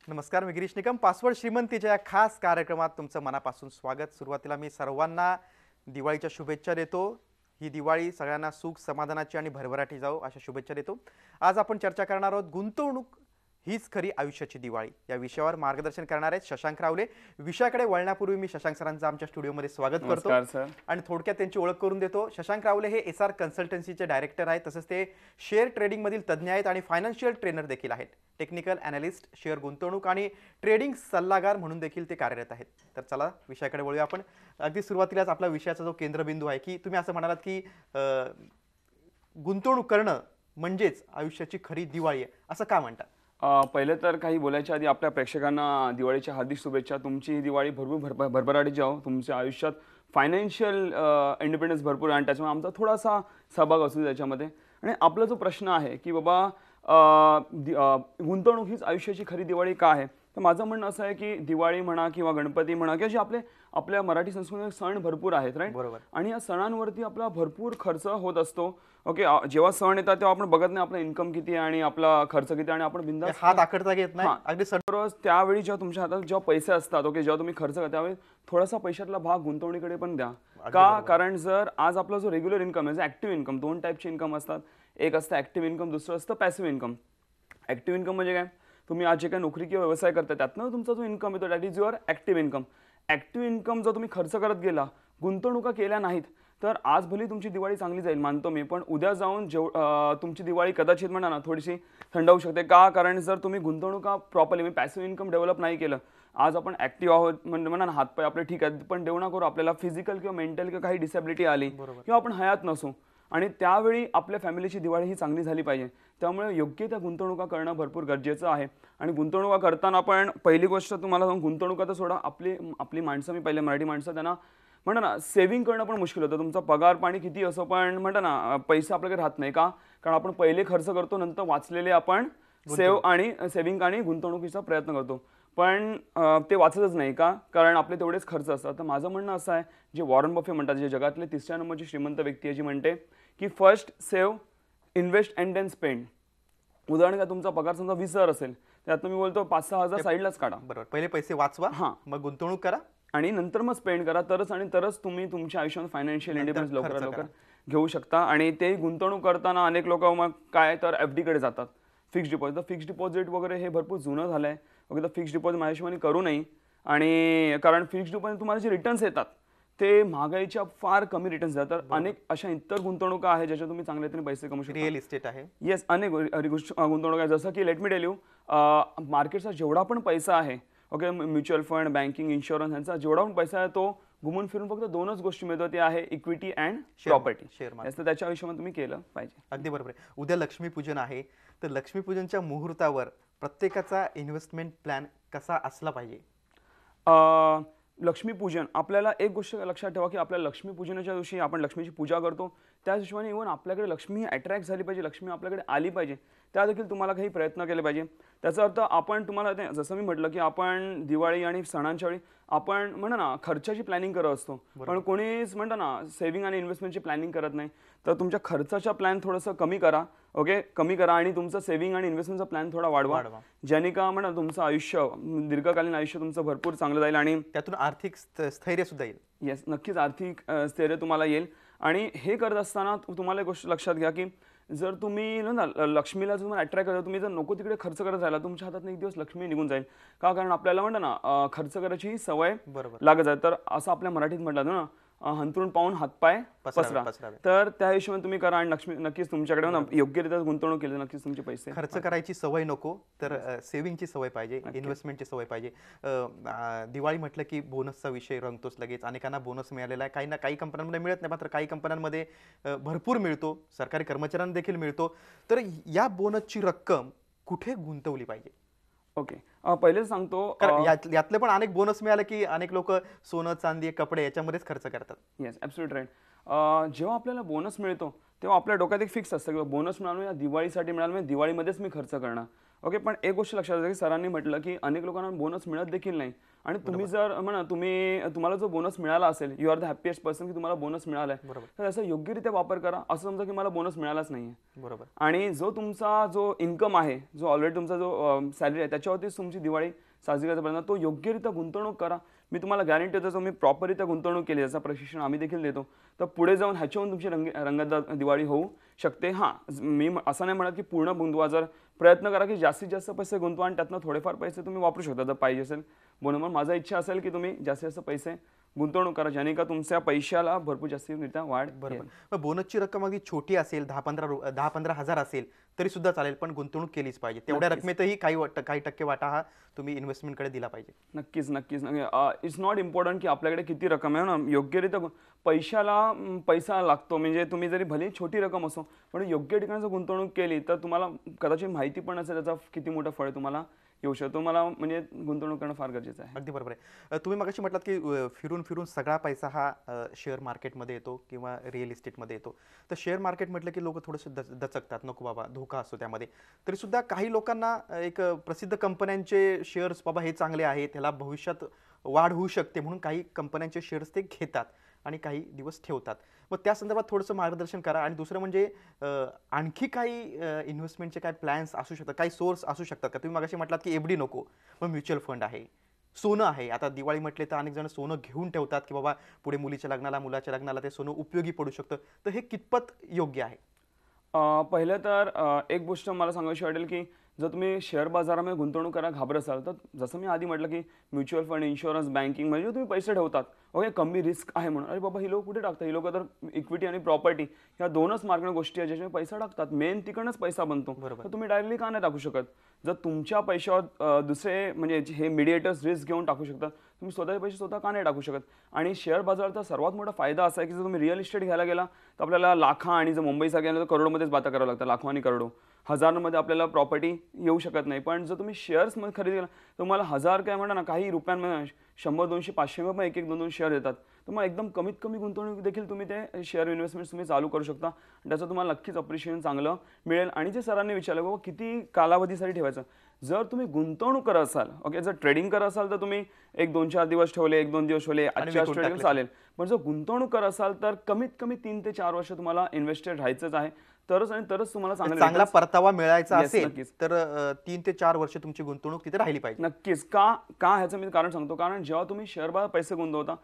नमस्कार, मी गिरीश निकम. पासवर्ड श्रीमंतीच्या या खास कार्यक्रमात तुमचं मनापासून स्वागत. सुरुवातीला मी सर्वांना दिवाळीच्या शुभेच्छा देतो. ही दिवाळी सगळ्यांना सुख समाधानाची आणि भरभराटी जाओ अशा शुभेच्छा देतो. आज आपण चर्चा करणार आहोत गुंतवणूक हीच खरी आयुष्याची दिवाळी या विषयावर मार्गदर्शन करणार आहेत शशांक रावले. विषयाकडे वळण्यापूर्वी मी शशांक सरांचं आमच्या स्टुडिओमध्ये स्वागत करतो आणि थोडक्यात त्यांची ओळख करून देतो. शशांक रावले हे एसआर कन्सल्टन्सीचे डायरेक्टर आहेत, तसंच ते शेअर ट्रेडिंग मधील तज्ज्ञ आहेत आणि फायनान्शियल ट्रेनर देखील आहेत. टेक्निकल अॅनालिस्ट, शेअर गुंतवणूक आणि ट्रेडिंग सल्लागार म्हणून देखील ते कार्यरत आहेत. तर चला विषयाकडे वळूया आपण. अगदी सुरुवातीलाच आपला विषयाचा जो केंद्रबिंदू आहे की तुम्ही असं म्हणालात की गुंतवणूक करणं म्हणजेच आयुष्याची खरी दिवाळी आहे, असं का म्हणतात? पहिले तर काही बोलायच्या आधी आपल्या प्रेक्षकांना दिवाळीच्या हार्दिक शुभेच्छा. तुमची ही दिवाळी भरपूर भरभराटी जाओ. तुमच्या आयुष्यात फायनान्शियल इंडिपेंडन्स भरपूर आणि त्याच्यामुळे आमचा थोडासा सहभाग असू त्याच्यामध्ये. आणि आपला जो प्रश्न आहे की बाबा गुंतवणूक हीच आयुष्याची खरी दिवाळी का आहे, तर माझं म्हणणं असं आहे की दिवाळी म्हणा किंवा गणपती म्हणा किंवा जे आपल्या मराठी संस्कृतीत सण भरपूर आहेत, राईट. बरोबर. आणि या सणांवरती आपला भरपूर खर्च होत असतो. ओके, जेव्हा सण येतात तेव्हा आपण बघत नाही आपला इन्कम किती आहे आणि आपला खर्च किती आणि आपण बिंदास हात आखडता घेत नाही. अगदी सर्वच त्यावेळी जेव्हा तुमच्या हातात जेव्हा पैसे असतात, ओके, जेव्हा तुम्ही खर्च करता त्यावेळी थोडासा पैशातला भाग गुंतवणुकीकडे पण द्या. का? कारण जर आज आपला जो रेग्युलर इन्कम आहे, ऍक्टिव्ह इन्कम, दोन टाईपचे इन्कम असतात. एक असतं ऍक्टिव्ह इन्कम, दुसरं असतं पॅसिव्ह इन्कम. ऍक्टिव्ह इन्कम म्हणजे काय? तुम्ही आज जे काही नोकरी किंवा व्यवसाय करता त्यातनं तुमचा जो इन्कम येतो that is your active income. Active income जर तुम्ही खर्च करत गेला, गुंतवणुका केल्या नाहीत, तर आज भली तुमची दिवाळी चांगली जाईल मानतो मी, पण उद्या जाऊन तुमची दिवाळी कदाचित म्हणा ना थोडीशी थंडावू शकते. का? कारण जर तुम्ही गुंतवणुका प्रॉपरली पॅसिव्ह इन्कम डेव्हलप नाही केलं, आज आपण ऍक्टिव्ह आहोत म्हणजे म्हणा ना हातपाय आपले ठीक आहेत, पण देऊ ना करू आपल्याला फिजिकल किंवा मेंटल किंवा काही डिसेबिलिटी आली किंवा आपण हयात नसू आणि त्यावेळी आपल्या फॅमिलीची दिवाळी ही चांगली झाली पाहिजे. त्यामुळे योग्य त्या गुंतवणुका करणं भरपूर गरजेचं आहे. आणि गुंतवणुका करताना आपण पहिली गोष्ट तुम्हाला सांगू, गुंतवणुका तर सोडा, आपली माणसं, मी पहिले मराठी माणसं, त्यांना म्हणा ना सेव्हिंग करणं पण मुश्किल होतं. तुमचा पगार पाणी किती असो पण म्हणता ना पैसा आपल्याकडे राहत नाही. का? कारण आपण पहिले खर्च करतो, नंतर वाचलेले आपण सेव्हिंग आणि गुंतवणुकीचा प्रयत्न करतो, पण ते वाचतच नाही. का? कारण आपले तेवढेच खर्च असतात. तर माझं म्हणणं असं आहे, जे वॉरन बफे म्हणतात, जे जगातले 3ऱ्या नंबरची श्रीमंत व्यक्ती आहे, जी म्हणते की first save, invest and then spend. उदाहरण का, तुमचा पगार समजा 20,000 असेल, त्यात मी बोलतो 5-6 हजार साईडलाच काढा. बरोबर. पहिले पैसे वाचवा, मग गुंतवणूक करा आणि नंतर मग स्पेंड करा. तरच तुम्ही तुमच्या आयुष्यात फायनान्शियल इंडिपेंडन्स लवकर घेऊ शकता. आणि ते गुंतवणूक करताना अनेक लोक मग काय तर FD कडे जातात, फिक्स्ड डिपॉझिट. तर फिक्स्ड डिपॉझिट वगैरे हे भरपूर जुनं झालंय. ओके, तर फिक्स्ड डिपॉझिट माझ्या हिशोबाने करू नये. आणि कारण फिक्स्ड डिपॉझिट तुम्हाला जे रिटर्न्स येतात ते महागाईच्या फार कमी रिटर्न्स देतात. तर अनेक अशा इतर गुंतवणुका आहेत ज्याच्यात तुम्ही चांगल्या रीतीने पैसे कमवू शकता. रिअल इस्टेट आहे. येस, अनेक गुंतवणूक आहे. जसं की लेट मी टेल यू, मार्केटचा जेवढा पण पैसा आहे, okay, mutual fund, banking, insurance, यांचा जेवढा पण पैसा आहे तो घुमून फिरून फक्त 2च गोष्टी मिळतात, ते आहे इक्विटी अँड प्रॉपर्टी. तर त्याच्या आयुष्यामध्ये तुम्ही केलं पाहिजे. अगदी बरोबर आहे. उद्या लक्ष्मीपूजन आहे, तर लक्ष्मीपूजनच्या मुहूर्तावर प्रत्येकाचा इन्व्हेस्टमेंट प्लॅन कसा असला पाहिजे? लक्ष्मीपूजन, आपल्याला एक गोष्ट लक्षात ठेवा की आपल्या लक्ष्मीपूजनाच्या दिवशी आपण लक्ष्मीची पूजा करतो, त्याच हिशोबाने इव्हन आपल्याकडे लक्ष्मी अट्रॅक्ट झाली पाहिजे, लक्ष्मी आपल्याकडे आली पाहिजे, त्या देखील तुम्हाला काही प्रयत्न केले पाहिजे. त्याचा अर्थ आपण तुम्हाला जसं मी म्हटलं की आपण दिवाळी आणि सणांच्या वेळी आपण म्हणा ना खर्चाची प्लॅनिंग करत असतो, पण कोणीच म्हणतं ना सेव्हिंग आणि इन्व्हेस्टमेंटची प्लॅनिंग करत नाही. तर तुमच्या खर्चाचा प्लॅन थोडंसं कमी करा, ओके, कमी करा आणि तुमचं सेव्हिंग आणि इन्व्हेस्टमेंटचा प्लॅन थोडा वाढवा, ज्याने का म्हणा तुमचं आयुष्य, दीर्घकालीन आयुष्य तुमचं भरपूर चांगलं जाईल आणि त्यातून आर्थिक स्थैर्य सुद्धा येईल. येस, नक्कीच आर्थिक स्थैर्य तुम्हाला येईल. आणि हे करत असताना तुम्हाला एक गोष्ट लक्षात घ्या की जर तुम्ही ना लक्ष्मीला जर तुम्हाला अट्रॅक्ट करता, तुम्ही जर नको तिकडे खर्च करत राहिला, तुमच्या हातात एक दिवस लक्ष्मी निघून जाईल. का? कारण आपल्याला म्हणतं ना खर्च करायची सवय लागत आहे. तर असं आपल्या मराठीत म्हटलं ना, हंतरून पाहून हातपाय पसरा. तर त्या हिशोबाने तुम्ही करा आणि लक्ष्मी नक्कीच तुमच्याकडे योग्यरित्या गुंतवणूक केली नक्कीच तुमचे पैसे. खर्च करायची सवय नको, तर सेव्हिंगची सवय पाहिजे, इन्व्हेस्टमेंटची सवय पाहिजे. दिवाळी म्हटलं की बोनसचा विषय रंगतोच लगेच. अनेकांना बोनस मिळालेला आहे, काही कंपन्यांमध्ये मिळत नाही, मात्र काही कंपन्यांमध्ये भरपूर मिळतो, सरकारी कर्मचाऱ्यांना देखील मिळतो. तर या बोनसची रक्कम कुठे गुंतवली पाहिजे? ओके, पहिले सांगतो, यातले पण अनेक बोनस मिळाले की अनेक लोक सोनं, चांदी, कपडे याच्यामध्येच खर्च करतात. Yes, absolute right. जेव्हा आपल्याला बोनस मिळतो तेव्हा आपल्या डोक्यात एक फिक्स असतं की बोनस मिळालं या दिवाळीसाठी मिळालं, म्हणजे दिवाळीमध्येच मी खर्च करणार. ओके. पण एक गोष्ट लक्षात घ्या की सरांनी म्हटलं की अनेक लोकांना बोनस मिळत देखील नाही आणि तुम्ही जर म्हणा तुम्हाला जो बोनस मिळाला असेल, you are the happiest person की तुम्हाला बोनस मिळालाय, तर त्याचा योग्यरित्या वापर करा. असं समजा की मला बोनस मिळालाच नाहीये, बरोबर. आणि जो तुमचा जो इन्कम आहे, जो ऑलरेडी तुमचा जो सॅलरी आहे, त्याच्यावरतीच तुमची दिवाळी साजरी करायचा प्रयत्न, तो योग्यरित्या गुंतवणूक करा. मी तुम्हाला गॅरंटी देतो, मी प्रॉपररित्या गुंतवणूक केली, याचं प्रशिक्षण आम्ही देखील देतो, तर पुढे जाऊन ह्याच्याहून तुमची रंगतदार दिवाळी होऊ शकते. हां, मी असं नाही म्हणत की पूर्ण गुंतवा, जर प्रयत्न करा की जास्तीत जास्त पैसे गुंतवा आणि त्यातनं थोडेफार पैसे तुम्ही वापरू शकता जर पाहिजे असेल. म्हणून माझा इच्छा असेल की तुम्ही जास्तीत जास्त पैसे गुंतवणूक करा, ज्याने का तुमच्या पैशाला भरपूर जास्तीरित्या वाढ. बरोबर. मग बोनसची रक्कम अगदी छोटी असेल, 10-15 हजार असेल तरी सुद्धा चालेल, पण गुंतवणूक केलीच पाहिजे. तेवढ्या रकमेतही काही टक्के वाटा हा तुम्ही इन्व्हेस्टमेंटकडे दिला पाहिजे. नक्कीच नक्कीच. इट्स नॉट इम्पॉर्टंट की आपल्याकडे किती रक्कम आहे ना, योग्यरित्या पैशाला पैसा लागतो. म्हणजे तुम्ही जरी भले छोटी रक्कम असो, पण योग्य ठिकाणी जर गुंतवणूक केली तर तुम्हाला कदाचित माहिती पण असेल त्याचा किती मोठं फळ तुम्हाला येऊ शकतो. मला म्हणजे गुंतवणूक करणं फार गरजेचं आहे. अगदी बरोबर आहे. तुम्ही मगाशी म्हटलात की फिरून फिरून सगळा पैसा हा शेअर मार्केटमध्ये येतो किंवा रिअल इस्टेटमध्ये येतो. तर शेअर मार्केट म्हटलं की लोक थोडंसं दचकतात, नको बाबा धोका असतो त्यामध्ये. तरी सुद्धा काही लोकांना एक प्रसिद्ध कंपन्यांचे शेअर्स, बाबा हे चांगले आहेत, त्याला भविष्यात वाढ होऊ शकते म्हणून काही कंपन्यांचे शेअर्स ते घेतात आणि काही दिवस ठेवतात. मग त्या संदर्भात थोडंसं मार्गदर्शन करा. आणि दुसरं म्हणजे आणखी काही इन्व्हेस्टमेंटचे काय प्लॅन्स असू शकतात, काही सोर्स असू शकतात का? तुम्ही मगाशी म्हटलात की एफडी नको, मग म्युच्युअल फंड आहे, सोनं आहे. आता दिवाळी म्हटले तर अनेक जण सोनं घेऊन ठेवतात की बाबा पुढे मुलीच्या लग्नाला, मुलाच्या लग्नाला ते सोनं उपयोगी पडू शकतं. तर हे कितपत योग्य आहे? पहिलं तर एक गोष्ट मला सांगायची वाटेल की जर तुम्ही शेअर बाजारामध्ये गुंतवणूक करायला घाबरत असाल, तर जसं मी आधी म्हटलं की म्युच्युअल फंड, इन्शुरन्स, बँकिंग म्हणजे तुम्ही पैसे ठेवतात, ओके, कमी रिस्क आहे म्हणून. अरे बाबा, ही लोक कुठे टाकतात? ही लोक तर इक्विटी आणि प्रॉपर्टी ह्या दोनच मार्केट गोष्टी आहेत ज्याच्यामध्ये पैसा टाकतात. मेन तिकडनंच पैसा बनतो. तर तुम्ही डायरेक्टली का नाही टाकू शकत? जर तुमच्या पैशावर दुसरे म्हणजे हे मीडिएटर्स रिस्क घेऊन टाकू शकतात, तुम्ही स्वतःचे पैसे स्वतः का नाही टाकू शकत? आणि शेअर बाजाराचा सर्वात मोठा फायदा असा आहे की जर तुम्ही रिअल इस्टेट घ्यायला गेला तर आपल्याला लाखा, आणि जर मुंबईसारख्या तर करोडमध्येच बाता करावं लागतं, लाखो आणि करोडो. हजारांमध्ये आपल्याला प्रॉपर्टी येऊ शकत नाही. पण जर तुम्ही शेअर्समध्ये खरेदी केला तर तुम्हाला हजार काय म्हणा ना, काही रुपयांमध्ये 100, 200, 500 पण एक 2 शेअर येतात. तर मग एकदम कमीत कमी गुंतवणूक देखील तुम्ही ते शेअर इन्व्हेस्टमेंट तुम्ही चालू करू शकता. त्याचं तुम्हाला नक्कीच अप्रिशिएशन चांगलं मिळेल. आणि जे सरांनी विचारलं बाबा किती कालावधीसाठी ठेवायचं, जर तुम्ही गुंतवणूक करत असाल, ओके, जर ट्रेडिंग करत असाल तर तुम्ही 1-2-4 दिवस ठेवले, 1-2 दिवस ठेवले, आजच्या ट्रेडिंग चालेल. पण जर गुंतवणूक करत असाल तर कमीत कमी 3 ते 4 वर्ष तुम्हाला इन्व्हेस्टेड राहायचंच आहे. तरच तुम्हाला चांगला परतावा मिळायचा असेल तर 3 ते 4 वर्ष तुमची गुंतवणूक तिथे राहिली पाहिजे. नक्कीच. का ह्याचं मी कारण सांगतो. कारण जेव्हा तुम्ही शेअर बाजारात पैसे गुंतवता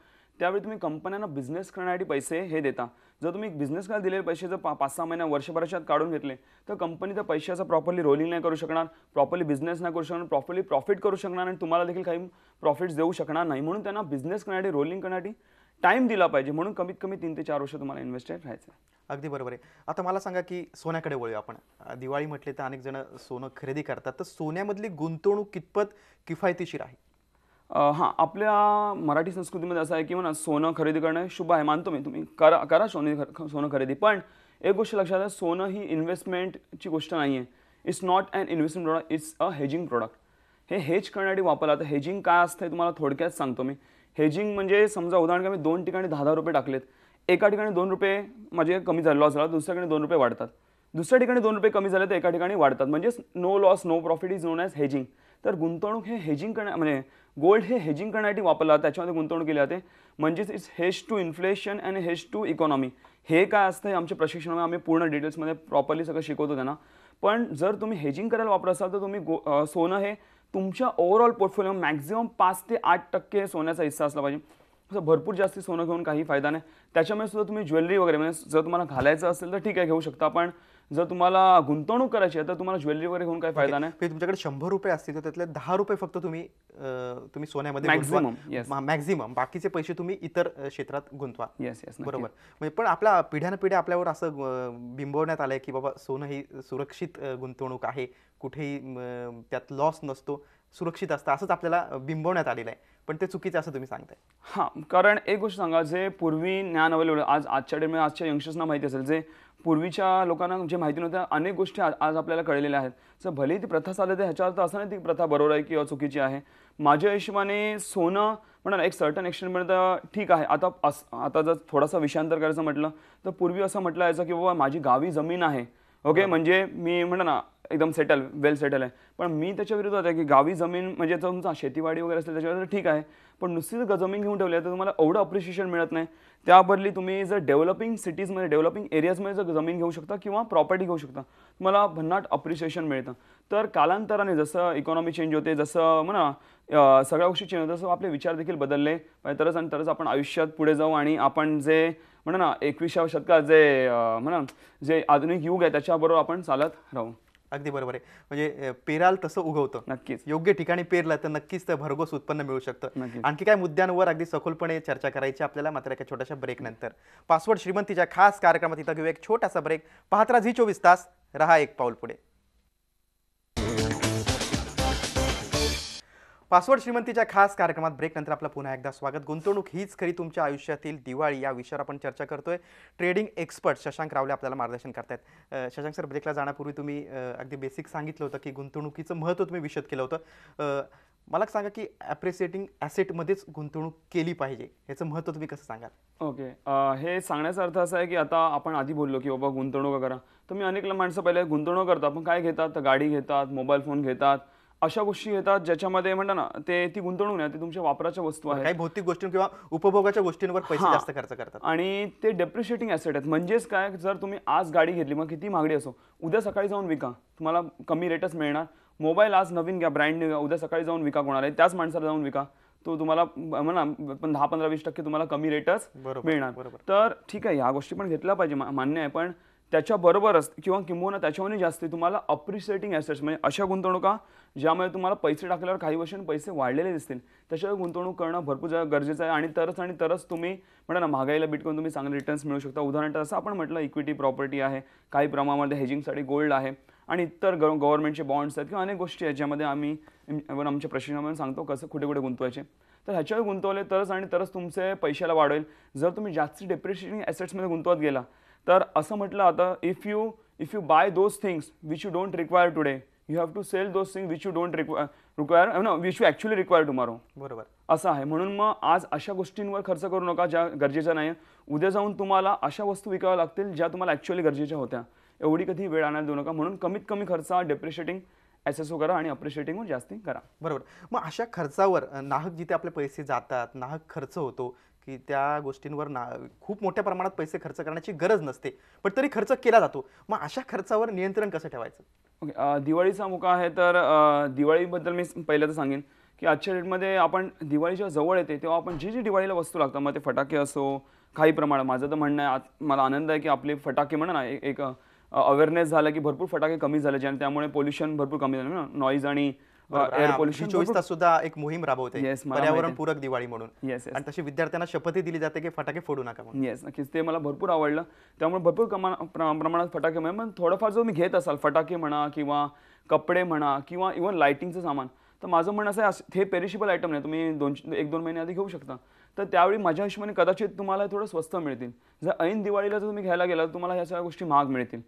त्यावेळी तुम्ही कंपन्यांना बिझनेस करण्यासाठी पैसे हे देता. जर तुम्ही बिझनेस करायला दिलेले पैसे जर 5-6 महिन्या, वर्षभराच्या आत काढून घेतले तर कंपनी त्या पैशाचा प्रॉपरली रोलिंग नाही करू शकणार, प्रॉपरली बिझनेस नाही करू शकणार, प्रॉपरली प्रॉफिट करू शकणार, आणि तुम्हाला देखील काही प्रॉफिट्स देऊ शकणार नाही. म्हणून त्यांना बिझनेस करण्यासाठी, रोलिंग करण्यासाठी टाइम दिला पाहिजे. म्हणून कमीत कमी 3 ते 4 वर्ष तुम्हाला इन्व्हेस्टेड राहायचं. अगदी बरोबर आहे. आता मला सांगा की सोन्याकडे वळूया आपण. दिवाळी म्हटले तर अनेक जण सोनं खरेदी करतात, तर सोन्यामधली गुंतवणूक कितपत किफायतशीर आहे? हां, आपल्या मराठी संस्कृतीमध्ये असं आहे की म्हणा सोनं खरेदी करणं शुभ आहे, मानतो मी. तुम्ही करा सोनं खरेदी. पण एक गोष्ट लक्षात आहे, सोनं ही इन्व्हेस्टमेंटची गोष्ट नाही आहे. It's not an investment product, it's a hedging product. हे हेज करण्यासाठी वापरलं. आता हेजिंग काय असतं हे तुम्हाला थोडक्यात सांगतो मी. हेजिंग म्हणजे समजा उदाहरण मी 2 ठिकाणी 10,000 रुपये टाकलेत. एका ठिकाणी 2 रुपये म्हणजे कमी झाले, लॉस झाला, दुसऱ्या ठिकाणी 2 रुपये वाढतात. दुसऱ्या ठिकाणी 2 रुपये कमी झाले तर एका ठिकाणी वाढतात. म्हणजे no loss no profit is known as hedging. तर गुंतवणूक हे हेजिंग म्हणजे गोल्ड हे हेजिंग करण्यासाठी वापरला, त्याच्यामध्ये गुंतवणूक केली जाते. म्हणजेच it's hedge to inflation and hedge to economy. हे काय असतं हे आमच्या प्रशिक्षणामध्ये आम्ही पूर्ण डिटेल्समध्ये प्रॉपरली सगळं शिकवतो त्यांना. पण जर तुम्ही हेजिंग करायला वापरत असाल तर तुम्ही सोनं हे तुमच्या ओव्हरऑल पोर्टफोलिओ मॅक्झिमम 5 ते 8% सोन्याचा हिस्सा असला पाहिजे. असं भरपूर जास्त सोनं घेऊन काही फायदा नाही. त्याच्यामुळे सुद्धा तुम्ही ज्वेलरी वगैरे म्हणजे जर तुम्हाला घालायचं असेल तर ठीक आहे घेऊ शकता. पण जर तुम्हाला गुंतवणूक करायची आहे तर तुम्हाला ज्वेलरी वगैरे घेऊन काही फायदा नाही. तुमच्याकडे 100 रुपये असतील तर त्यातले 10 रुपये फक्त तुम्ही सोन्यामध्ये मॅक्झिमम, बाकीचे पैसे तुम्ही इतर क्षेत्रात गुंतवा. येस बरोबर. म्हणजे पण आपल्या पिढ्यानपिढ्या आपल्यावर असं बिंबवण्यात आलंय की बाबा सोनं ही सुरक्षित गुंतवणूक आहे, कुठेही त्यात लॉस नसतो, सुरक्षित असतं, असंच आपल्याला बिंबवण्यात आलेलं आहे. पण ते चुकीचं असं तुम्ही सांगताय. हां, कारण एक गोष्ट सांगा, जे पूर्वी ज्ञान अवेलेबल आजच्या डेटमध्ये आजच्या यंगस्टर्सना माहिती असेल, जे पूर्वीच्या लोकांना जे माहिती नव्हत्या अनेक गोष्टी आज आपल्याला कळलेल्या आहेत. जर भलेही ती प्रथा चालत आहे ह्याच्या अर्थ असं नाही ती प्रथा बरोबर आहे किंवा चुकीची आहे. माझ्या हिशोबाने सोनं म्हणा एक सर्टन एक्सटेंटपर्यंत ठीक आहे. आता जर थोडासा विषयांतर करायचं म्हटलं तर पूर्वी असं म्हटलं जायचं की बाबा माझी गावी जमीन आहे, ओके, म्हणजे मी म्हणतो ना एकदम वेल सेटल आहे, पण मी त्याच्या विरोधात आहे की गावी जमीन म्हणजे जर तुमचा शेतीवाडी वगैरे असेल त्याच्यावर ठीक आहे, पण नुसतीच जमीन घेऊन ठेवली आहे तर तुम्हाला एवढं अप्रिशिएशन मिळत नाही. त्या बदली तुम्ही जर डेव्हलपिंग सिटीजमध्ये डेव्हलपिंग एरियाजमध्ये जर जमीन घेऊ शकता किंवा प्रॉपर्टी घेऊ शकता, तुम्हाला भन्नाट अप्रिशिएशन मिळतं. तर कालांतराने जसं इकॉनॉमी चेंज होते, जसं म्हणा सगळ्या गोष्टी चेंज होतात, तसं आपले विचार देखील बदलले पाहिजे, तरच आणि तरच आपण आयुष्यात पुढे जाऊ आणि आपण जे म्हणा ना 21व्या शतकात जे म्हणा जे आधुनिक युग आहे त्याच्याबरोबर आपण चालत राहू. अगदी बरोबर आहे. म्हणजे पेराल तसं उगवतं. नक्कीच. योग्य ठिकाणी पेरलं तर नक्कीच ते भरघोस उत्पन्न मिळू शकतं. नक्कीच. आणखी काय मुद्द्यांवर अगदी सखोलपणे चर्चा करायची आपल्याला, मात्र एका छोट्याशा ब्रेक नंतर. पासवर्ड श्रीमंतीच्या खास कार्यक्रमात इथं घेऊ एक छोटासा ब्रेक. पाहत राहा झी 24 तास, रहा एक पाऊल पुढे. पासवर्ड श्रीमंतीच्या खास कार्यक्रमात ब्रेक नंतर आपलं पुन्हा एकदा स्वागत. गुंतवणूक हीच खरी तुमच्या आयुष्यातील दिवाळी या विषयावर आपण चर्चा करतोय. ट्रेडिंग एक्सपर्ट शशांक रावले आपल्याला मार्गदर्शन करतायत. शशांक सर, ब्रेकला जाण्यापूर्वी तुम्ही अगदी बेसिक सांगितलं होतं की गुंतवणुकीचं महत्त्व तुम्ही विशद केलं होतं. मला सांगा की ॲप्रिसिएटिंग ॲसेटमध्येच गुंतवणूक केली पाहिजे, याचं महत्त्व तुम्ही कसं सांगाल? ओके, हे सांगण्याचा अर्थ असा आहे की आता आपण आधी बोललो की बाबा गुंतवणूक करा, तर मी अनेक माणसं पहिले गुंतवणूक करतात पण काय घेतात, तर गाडी घेतात, मोबाईल फोन घेतात, अशा गोष्टी घेतात ज्याच्यामध्ये म्हणतात ना ती गुंतवणूक नाही, ती तुमच्या वापराच्या वस्तू आहेत, काही भौतिक गोष्टी किंवा उपभोगाच्या गोष्टींवर पैसे जास्त खर्च करतात आणि ते डेप्रिशिएटिंग ॲसेट आहेत. म्हणजेच काय, जर तुम्ही आज गाडी घेतली मग किती महागडी असो, उद्या सकाळी जाऊन विका, तुम्हाला कमी रेटच मिळणार. मोबाईल आज नवीन घ्या, ब्रँड न्यू घ्या, उद्या सकाळी जाऊन विका कोणाला, त्याच माणसाला जाऊन विका, तो तुम्हाला म्हणा 10-15-20% तुम्हाला कमी रेटच मिळणार. तर ठीक आहे, ह्या गोष्टी पण घेतल्या पाहिजे, मान्य आहे, पण त्याच्याबरोबरच किंवा किंबहुना त्याच्याहूनही जास्त तुम्हाला अप्रिशिएटिंग ॲसेट्स म्हणजे अशा गुंतवणुका ज्यामध्ये तुम्हाला पैसे टाकल्यावर काही वर्षांनी पैसे वाढलेले दिसतील, त्याच्यावर गुंतवणूक करणं भरपूर गरजेचं आहे. आणि तरच तुम्ही म्हणा ना महागाईला बीट करून तुम्ही चांगले रिटर्न्स मिळू शकता. उदाहरणार्थ असं आपण म्हटलं इक्विटी प्रॉपर्टी आहे, काही प्रमाणामध्ये हेजिंगसाठी गोल्ड आहे आणि इतर गव्हर्नमेंटचे बॉन्ड्स आहेत किंवा अनेक गोष्टी आहेत ज्यामध्ये आम्ही आमच्या प्रशिक्षणामध्ये सांगतो कसं कुठे कुठे गुंतवायचे. तर ह्याच्यावर गुंतवले तरच तुमचे पैशाला वाढेल. जर तुम्ही जास्त डेप्रिशिएटिंग ॲसेट्समध्ये गुंतवत गेला तर असं म्हटलं आता if you buy those things which you don't require today, you have to sell those things which you don't require no which you actually require tomorrow. बरोबर, असं आहे. म्हणून मग आज अशा गोष्टींवर खर्च करू नका ज्या गरजेच्या नाही. उद्या जाऊन तुम्हाला अशा वस्तू विकाव्या लागतील ज्या तुम्हाला ॲक्च्युअली गरजेच्या होत्या. एवढी कधी वेळ आणायला देऊ नका. म्हणून कमीत कमी खर्च डेप्रिशिएटिंग ॲसेट्सवर करा आणि अप्रिशिएटिंगवर जास्ती करा. बरोबर. मग अशा खर्चावर नाहक जिथे आपले पैसे जातात, नाहक खर्च होतो की त्या गोष्टींवर खूप मोठ्या प्रमाणात पैसे खर्च करण्याची गरज नसते, पण तरी खर्च केला जातो. मग अशा खर्चावर नियंत्रण कसं ठेवायचं? ओके, दिवाळीचा मुका आहे तर दिवाळीबद्दल मी पहिलं तर सांगेन की आजच्या डेटमध्ये आपण दिवाळीच्या जवळ येते तेव्हा आपण जी दिवाळीला वस्तू लागतात, मग ते फटाके असो, काही प्रमाणात माझं तर म्हणणं आहे, मला आनंद आहे की आपले फटाके म्हणा ना एक अवेअरनेस झाला की भरपूर फटाके कमी झाले आणि त्यामुळे पोल्युशन भरपूर कमी झालं ना, नॉईज आणि एअर पोल्युशन. 24 तास सुद्धा एक मोहीम राबवते पर्यावरण पूरक दिवाळी म्हणून. आणि तशी विद्यार्थ्यांना शपथही दिली जाते की फटाके फोडू नका म्हणून. येस, नक्कीच, ते मला भरपूर आवडलं. त्यामुळे भरपूर प्रमाणात फटाके म्हणजे पण थोडंफार जो मी घेत असाल फटाके म्हणा किंवा कपडे म्हणा किंवा इव्हन लायटिंगचं सामान, तर माझं म्हणणं असं आहे हे पेरिशेबल आयटम नाही, तुम्ही 1-2 महिने आधी घेऊ शकता. तर त्यावेळी माझ्या हिशोबाने कदाचित तुम्हाला थोडं स्वस्त मिळतील. जर ऐन दिवाळीला जर तुम्ही घ्यायला गेला तर तुम्हाला ह्या सगळ्या गोष्टी महाग मिळतील.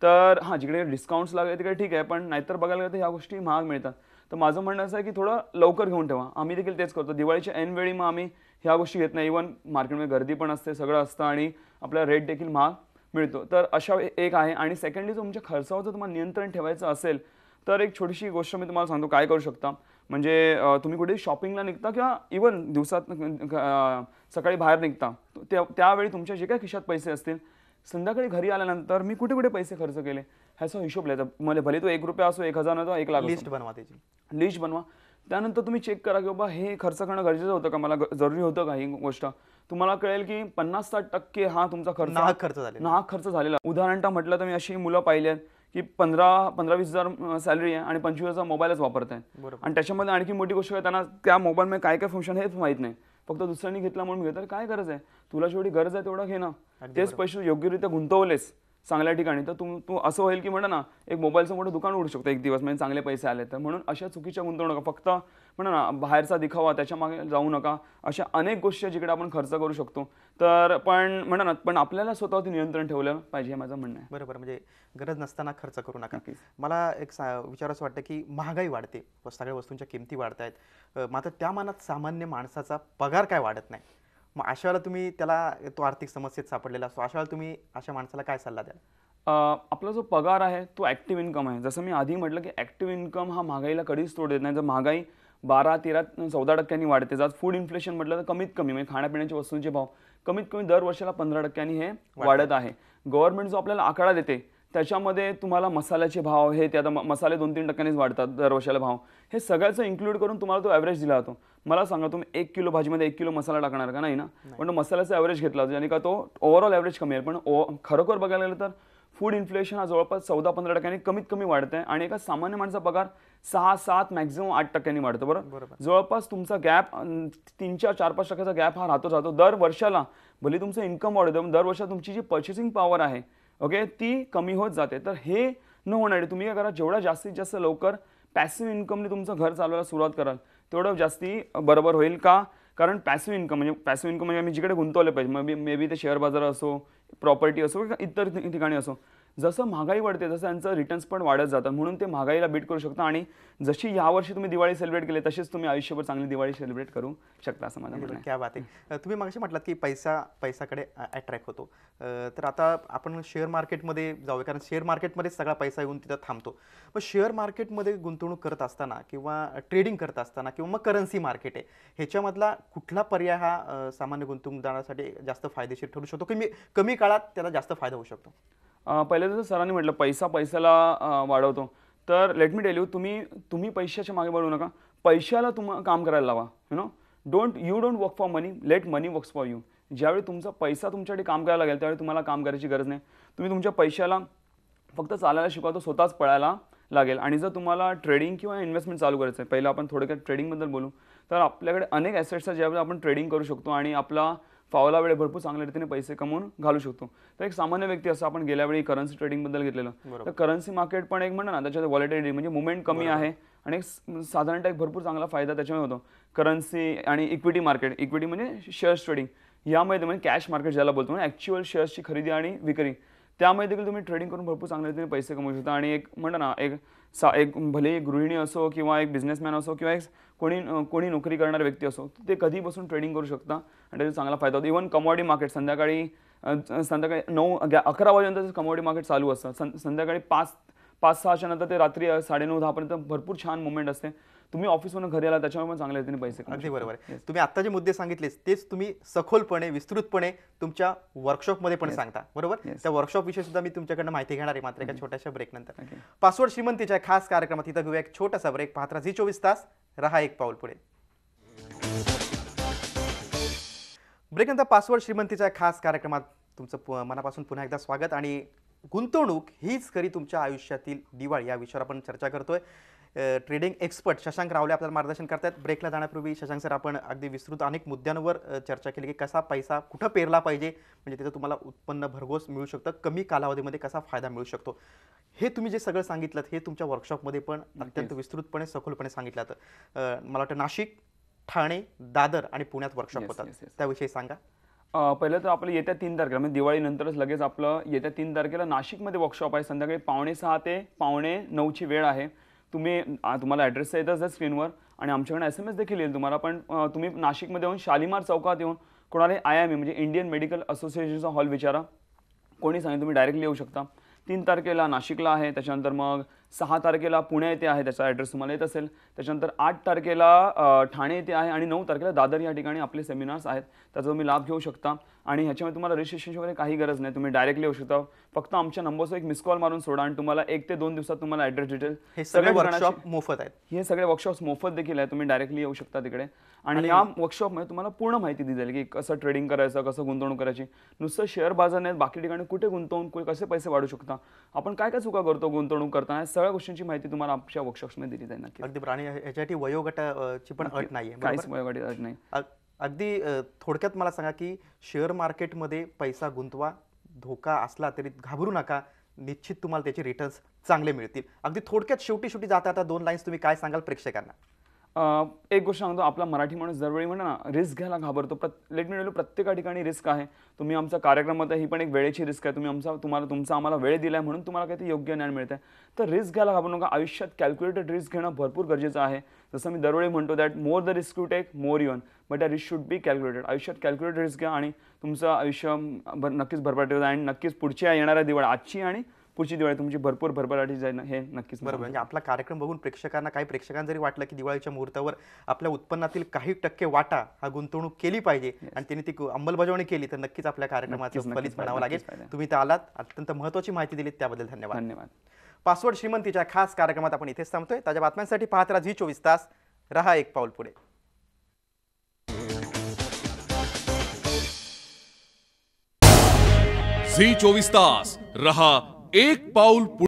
तर हां, जिकडे डिस्काउंट्स लागले तिकडे ठीक आहे, पण नाहीतर बघायला गेलं तर ह्या गोष्टी महाग मिळतात. तर माझं म्हणणं असं आहे की थोडं लवकर घेऊन ठेवा. आम्ही देखील तेच करतो. दिवाळीच्या ऐनवेळी मग आम्ही ह्या गोष्टी घेत नाही. इव्हन मार्केटमध्ये गर्दी पण असते, सगळं असतं आणि आपल्याला रेट देखील महाग मिळतो. तर अशा एक आहे. आणि सेकंडली जर तुमच्या खर्चावर जर तुम्हाला नियंत्रण ठेवायचं असेल तर एक छोटीशी गोष्ट मी तुम्हाला सांगतो काय करू शकता. म्हणजे तुम्ही कुठे शॉपिंगला निघता किंवा इव्हन दिवसात सकाळी बाहेर निघता, त्यावेळी तुमच्या जे काही खिशात पैसे असतील, संध्याकाळी घरी आल्यानंतर मी कुठे कुठे पैसे खर्च केले ह्याचा हिशोब लिहायचा. मला भले तो 1 रुपया असो, 1000 असो, 1 लाख, लिस्ट बनवा, त्याची लिस्ट बनवा. त्यानंतर तुम्ही चेक करा की बाबा हे खर्च करणं गरजेचं होतं का, मला जरुरी होतं का ही गोष्ट. तुम्हाला कळेल की 50-60% हा तुमचा नाहक खर्च झालेला. उदाहरणतः म्हटलं तर मी अशी मुलं पाहिली आहेत की 15-20 हजार सॅलरी आहे आणि 25,000 मोबाईलच वापरत आहेत. आणि त्याच्यामध्ये आणखी मोठी गोष्ट आहे, त्यांना त्या मोबाईलमध्ये काय काय फंक्शन हेच माहीत नाही. फक्त दुसऱ्यांनी घेतला म्हणून घेतात. काय गरज आहे, तुला जेवढी गरज आहे तेवढं घे ना. तेच पैसे योग्यरित्या गुंतवलेस चांगल्या ठिकाणी तर तू असं होईल की म्हणा ना एक मोबाईलचं मोठं दुकान उडू शकतं एक दिवस, म्हणजे चांगले पैसे आले तर. म्हणून अशा चुकीच्या गुंतवणूक फक्त म्हणा ना बाहेरचा दिखावा त्याच्या मागे जाऊ नका. अशा अनेक गोष्टी जिकडे आपण खर्च करू शकतो. तर म्हणा ना पण आपल्याला स्वतःवरती नियंत्रण ठेवलं पाहिजे हे माझं म्हणणं आहे. बरोबर, म्हणजे गरज नसताना खर्च करू नका. मला एक विचारायचं वाटतं की महागाई वाढते, सगळ्या वस्तूंच्या किमती वाढत आहेत, मात्र त्या मानात सामान्य माणसाचा पगार काय वाढत नाही. मग अशा वेळेला तुम्ही त्याला तो आर्थिक समस्येत सापडलेला असतो, अशा वेळेला तुम्ही अशा माणसाला काय सल्ला द्याल? आपला जो पगार आहे तो ॲक्टिव्ह इन्कम आहे. जसं मी आधी म्हटलं की ॲक्टिव्ह इन्कम हा महागाईला कधीच तोड देत नाही. जर महागाई 12, 13, 14% वाढते. जर फूड इन्फ्लेशन म्हटलं तर कमीत कमी म्हणजे खाण्यापिण्याच्या वस्तूंचे भाव कमीत कमी दर वर्षाला 15% हे वाढत आहे. गव्हर्नमेंट जो आपल्याला आकडा देते त्याच्यामध्ये तुम्हाला मसाल्याचे भाव हे ते आता मसाले 2-3% वाढतात दर वर्षाला भाव. हे सगळ्याचं इन्क्लूड करून तुम्हाला तो ॲव्हरेज दिला जातो. मला सांगा तुम्ही 1 किलो भाजीमध्ये 1 किलो मसाला टाकणार का? नाही ना. पण मसाल्याचा ॲव्हरेज घेतला जातो ज्याने का तो ओव्हरऑल ॲव्हरेज कमी आहे. पण खरोखर बघायला गेलं तर फूड इन्फ्लेशन हा जवळपास 14-15% कमीत कमी वाढत आहे आणि एका सामान्य माणसाचा पगार 6-7 मॅक्झिमम 8% वाढतो. बरोबर. जवळपास तुमचा गॅप 3-4-5% गॅप हा राहतो. दर वर्षाला भले तुमचं इन्कम वाढतं दर वर्षाला तुमची जी पर्चेसिंग पॉवर आहे ओके ती कमी होत जाते. तर हे न होण्यासाठी तुम्ही काय करा, जेवढा जास्तीत जास्त लवकर पॅसिव्ह इन्कमने तुमचं घर चालवायला सुरुवात कराल तेवढं जास्ती बरोबर होईल. का? कारण पॅसिव्ह इन्कम म्हणजे आम्ही जिकडे गुंतवले पाहिजे मे बी ते शेअर बाजार असो, प्रॉपर्टी असो किंवा इतर ठिकाणी असो, जसं महागाई वाढते तसं त्यांचं रिटर्न्स पण वाढत जातात. म्हणून ते महागाईला बीट करू शकता आणि जशी यावर्षी तुम्ही दिवाळी सेलिब्रेट केली तशीच तुम्ही आयुष्यभर चांगली दिवाळी सेलिब्रेट करू शकता असं मला म्हणणं आहे. क्या बात आहे. तुम्ही मागाशी म्हटलात की पैशाकडे अट्रॅक्ट होतो. तर आता आपण शेअर मार्केटमध्ये जाऊया कारण शेअर मार्केटमध्ये सगळा पैसा येऊन तिथं थांबतो. मग शेअर मार्केटमध्ये गुंतवणूक करत असताना किंवा ट्रेडिंग करत असताना किंवा मग करन्सी मार्केट आहे ह्याच्यामधला कुठला पर्याय हा सामान्य गुंतवणूकदारासाठी जास्त फायदेशीर ठरू शकतो की कमी काळात त्याला जास्त फायदा होऊ शकतो? पहिले जसं सरांनी म्हटलं पैशाला वाढवतो. तर लेट मी टेल यू, तुम्ही पैशाच्या मागे वळू नका. पैशाला काम करायला लावा. You don't work for money, late money works for you. ज्यावेळी तुमचा पैसा तुमच्यासाठी काम करायला लागेल त्यावेळी तुम्हाला काम करायची गरज नाही. तुम्ही तुमच्या पैशाला फक्त चालायला शिकवा, तो स्वतःच पळायला लागेल. आणि जर तुम्हाला ट्रेडिंग किंवा इन्व्हेस्टमेंट चालू करायचं आहे, पहिलं आपण थोडक्यात ट्रेडिंगबद्दल बोलू. तर आपल्याकडे अनेक ॲसेट्स आहेत ज्यावेळी आपण ट्रेडिंग करू शकतो आणि आपला फावला वेळ भरपूर चांगल्या रीतीने पैसे कमवून घालू शकतो. तर एक सामान्य व्यक्ती असं आपण गेल्या वेळी करन्सी ट्रेडिंगबद्दल घेतलेलं, तर करन्सी मार्केट पण एक म्हणा ना त्याच्यात व्हॉलेटिलिटी म्हणजे मुवमेंट कमी आहे आणि साधारणतः एक भरपूर चांगला फायदा त्याच्यामुळे होतो. करन्सी आणि इक्विटी म्हणजे शेअर्स ट्रेडिंग यामध्ये म्हणजे कॅश मार्केट ज्याला बोलतो म्हणजे ॲक्च्युअल शेअर्सची खरेदी आणि विक्री, त्यामध्ये देखील तुम्ही ट्रेडिंग करून भरपूर चांगल्या रीतीने पैसे कमवू शकता. आणि एक म्हणा ना एक भले गृहिणी असो किंवा एक बिझनेसमॅन असो किंवा एक कोणी नोकरी करणारा व्यक्ती असो, ते कधी बसून ट्रेडिंग करू शकता आणि त्याचा चांगला फायदा होतो. इव्हन कमॉडिटी मार्केट संध्याकाळी 9-11 वाजेपर्यंत कमॉडिटी मार्केट चालू असतं. संध्याकाळी 5-6च्या नंतर ते रात्री 9:30-10 पर्यंत भरपूर छान मुवमेंट असते. तुम्ही ऑफिसमधून घरी आला त्याच्यामुळे पण चांगल्या रीतीने पैसे अगदी बरोबर आहे. तुम्ही आता जे मुद्दे सांगितलेच तेच तुम्ही सखोलपणे विस्तृतपणे तुमच्या वर्कशॉपमध्ये पण सांगता. बरोबर. त्या वर्कशॉप विषयी सुद्धा मी तुमच्याकडनं माहिती घेणार आहे मात्र एका छोट्याशा ब्रेक नंतर. पासवर्ड श्रीमंतीच्या खास कार्यक्रमात इथं घेऊया एक छोटासा ब्रेक. पाहत राहा झी24 तास, रहा एक पाऊल पुढे. ब्रेक नंतर पासवर्ड श्रीमंतीच्या खास कार्यक्रमात तुमचं मनापासून पुन्हा एकदा स्वागत. आणि गुंतवणूक हीच खरी तुमच्या आयुष्यातील दिवाळी या विषयावर आपण चर्चा करतोय. ट्रेडिंग एक्सपर्ट शशांक रावले आपल्याला मार्गदर्शन करतात. ब्रेकला जाण्यापूर्वी शशांक सर आपण अगदी विस्तृत अनेक मुद्द्यांवर चर्चा केली की कसा पैसा कुठं पेरला पाहिजे म्हणजे तिथं तुम्हाला उत्पन्न भरघोस मिळू शकतं, कमी कालावधीमध्ये कसा फायदा मिळू शकतो. हे तुम्ही जे सगळं सांगितलं हे तुमच्या वर्कशॉपमध्ये पण अत्यंत विस्तृतपणे सखोलपणे सांगितलं. मला वाटतं नाशिक, ठाणे, दादर आणि पुण्यात वर्कशॉप होतात, त्याविषयी सांगा. पहिलं तर आपलं येत्या 3 तारखेला म्हणजे दिवाळीनंतरच लगेच आपलं येत्या 3 तारखेला नाशिकमध्ये वर्कशॉप आहे. संध्याकाळी 5:45 ते 8:45ची वेळ आहे. तुम्हाला ॲड्रेस येतच आहे स्क्रीनवर आणि आमच्याकडे SMS देखील येईल तुम्हाला. पण तुम्ही नाशिकमध्ये येऊन शालिमार चौकात येऊन कोणाला IME म्हणजे इंडियन मेडिकल असोसिएशनचा हॉल विचारा, कोणी सांगेल तुम्ही डायरेक्टली येऊ शकता. 3 तारखेला नाशिकला आहे, त्याच्यानंतर मग 6 तारखेला पुणे येथे आहे, त्याचा ॲड्रेस तुम्हाला येत असेल. त्याच्यानंतर 8 तारखेला ठाणे येथे आहे आणि 9 तारखेला दादर या ठिकाणी आपले सेमिनार्स आहेत, त्याचा तुम्ही लाभ घेऊ शकता. आणि ह्याच्यामध्ये तुम्हाला रजिस्ट्रेशन वगैरे काही गरज नाही, तुम्ही डायरेक्टली येऊ शकता. फक्त आमच्या नंबरचं एक मिस कॉल मारून सोडा आणि तुम्हाला 1 ते 2 दिवसात तुम्हाला ॲड्रेस डिटेल हे सगळे वर्कशॉप मोफत आहेत. हे सगळे वर्कशॉप्स मोफत देखील आहे, तुम्ही डायरेक्टली येऊ शकता तिकडे. आणि या वर्कशॉपमध्ये तुम्हाला पूर्ण माहिती दिली जाईल की कसं ट्रेडिंग करायचं, कसं गुंतवणूक करायची. नुसतं शेअर बाजार नाही, बाकी ठिकाणी कुठे गुंतवून कसे पैसे वाढू शकता, आपण काय काय चुका करतो गुंतवणूक करताना, सगळ्या गोष्टींची माहिती तुम्हाला आमच्या वर्कशॉप्समध्ये दिली जाईल. नक्की. अगदी. आणि ह्याच्यासाठी वयोगटाची पण अट नाही आहे. काहीच वयोगटाची अट नाही. अगदी थोडक्यात मला सांगा की शेअर मार्केटमध्ये पैसा गुंतवा, धोका असला तरी घाबरू नका, निश्चित तुम्हाला त्याचे रिटर्न्स चांगले मिळतील. अगदी थोडक्यात शेवटी जाता 2 लाईन्स तुम्ही काय सांगाल प्रेक्षकांना? एक गोष्ट सांगतो, आपला मराठी माणूस दरवेळी म्हणा ना रिस्क घ्यायला घाबरतो. लेट मी प्रत्येक ठिकाणी रिस्क आहे. तुम्ही आमचा कार्यक्रमात ही पण एक वेळेची रिस्क आहे. तुम्ही तुमचा आम्हाला वेळ दिलाय म्हणून तुम्हाला काही योग्य ज्ञान मिळतंय. तर रिस्क घ्यायला घाबरू नका. आयुष्यात कॅल्क्युलेटेड रिस्क घेणं भरपूर गरजेचं आहे. जसं मी दरवेळी म्हणतो that more the risk you take more you earn, but the risk should be calculated. आयुष्यात कॅल्क्युलेटेड रिस्क घ्या आणि तुमचं आयुष्य नक्कीच भरभराटी होतं आणि नक्कीच पुढच्या येणाऱ्या दिवाळी, आजची आणि पुढची दिवाळी तुमची भरपूर भरभराटी जाईल हे नक्कीच बरोबर. म्हणजे आपला कार्यक्रम बघून प्रेक्षकांना, काही प्रेक्षकांना जरी वाटलं की दिवाळीच्या मुहूर्तावर आपल्या उत्पन्नातील काही टक्के वाटा हा गुंतवणूक केली पाहिजे आणि त्यांनी ती अंमलबजावणी केली तर नक्कीच आपल्या कार्यक्रमाचं फलित म्हणावं लागेल. तुम्ही इथं आलात, अत्यंत महत्त्वाची माहिती दिलीत, त्याबद्दल धन्यवाद. धन्यवाद. पासवर्ड श्रीमंतीच्या खास कार्यक्रमात आपण इथेच थांबतोय. ताज्या बातम्यांसाठी पाहत राहा झी 24 तास. रहा एक पाऊल पुढे. झी 24 तास रहा एक पाऊल पुढे.